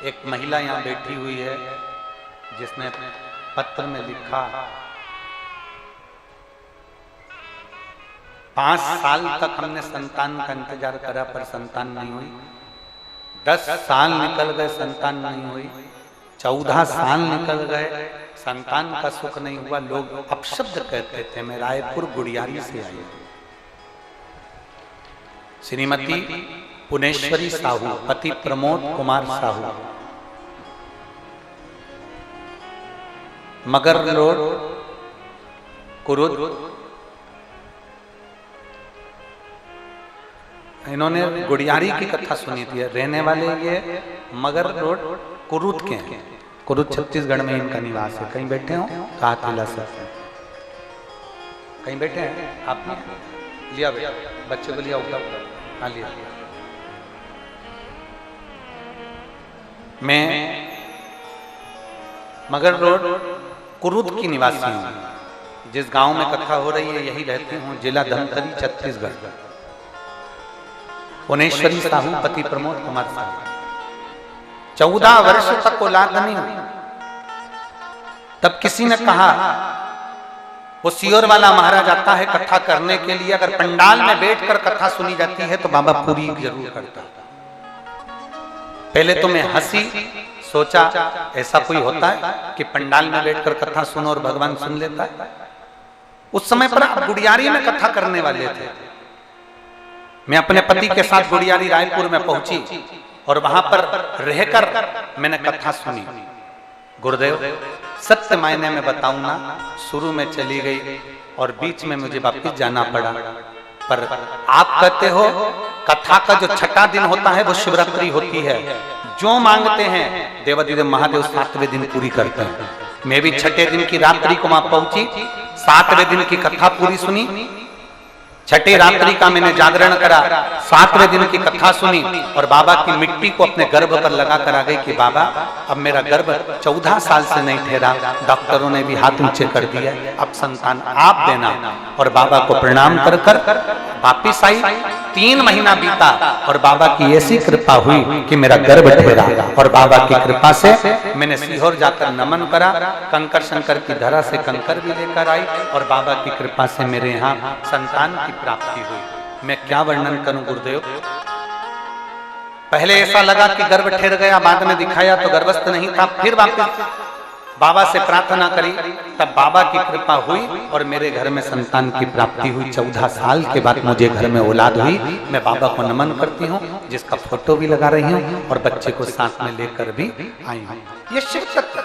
एक महिला यहाँ बैठी हुई है जिसने पत्र में लिखा 5 साल तक हमने संतान का इंतजार करा पर संतान नहीं हुई। 10 साल निकल गए, संतान नहीं हुई। 14 साल निकल गए, संतान का सुख नहीं हुआ। लोग अपशब्द कहते थे। मैं रायपुर गुड़ियारी से आई हूं। श्रीमती पुनेश्वरी साहू, पति प्रमोद कुमार साहू, मगर रोड, कुरुद। इन्होंने गुड़ियारी की कथा सुनी थी। रहने वाले ये मगर रोड कुरुद के हैं। कुरुद छत्तीसगढ़ में इनका निवास है। कहीं बैठे हो तो हाथ हिला सकते हैं। कहीं बैठे हैं आपने लिया बच्चे को लिया होगा? हाँ लिया। मैं मगर रोड कुरुद की निवासी हूँ। जिस गांव में कथा हो रही है यही रहती हूँ। जिला धमतरी, छत्तीसगढ़। पुनेश्वरी साहू, पति प्रमोद कुमार साहू। 14 वर्ष तक औलाद नहीं हुई। तब किसी ने कहा, वो सियोर वाला महाराज आता है कथा करने के लिए, अगर पंडाल में बैठकर कथा सुनी जाती है तो बाबा पूरी जरूर करता। पहले तो मैं हंसी, सोचा ऐसा कोई होता है कि पंडाल में बैठकर कथा सुनो और भगवान सुन लेता है। उस समय पर आप गुड़ियारी में कथा करने वाले थे। मैं अपने पति के साथ गुड़ियारी रायपुर में पहुंची और वहां पर रहकर मैंने कथा सुनी। गुरुदेव, सत्य मायने में बताऊं ना, शुरू में चली गई और बीच में मुझे वापस जाना पड़ा। पर आप कहते हो कथा का जो छठा दिन होता है वो शिवरात्रि होती है। जो मांगते हैं देवाधिदेव महादेव 7वें दिन पूरी करते हैं। मैं भी 6ठे दिन की रात्रि को वहां पहुंची, 7वें दिन की कथा पूरी सुनी। 6ठे रात्रि का मैंने जागरण करा, 7वें दिन की कथा सुनी और बाबा की मिट्टी को अपने गर्भ पर लगा कर आ गई कि बाबा अब मेरा गर्भ 14 साल से नहीं ठहरा, डॉक्टरों ने भी हाथ ऊंचे कर दिया, अब संतान आप देना। और बाबा को प्रणाम कर कर वापिस आई। 3 महीना बीता और बाबा की ऐसी कृपा हुई कि मेरा गर्भ ठहरा। और बाबा की कृपा से मैंने सीहोर जाकर नमन करा, कंकर शंकर की धरा से कंकर भी लेकर आई और बाबा की कृपा से मेरे यहाँ संतान की प्राप्ति हुई। मैं क्या वर्णन करूं गुरुदेव। पहले ऐसा लगा कि गर्भ ठहर गया, बाद में दिखाया तो गर्भस्थ नहीं था। फिर वापस बाबा से प्रार्थना करी, तब बाबा की कृपा हुई और मेरे घर में संतान की प्राप्ति हुई। 14 साल के बाद मुझे घर में औलाद हुई। मैं बाबा को नमन करती हूँ, जिसका फोटो भी लगा रही हूँ और बच्चे को साथ में लेकर भी आई हूँ। ये शिव तत्व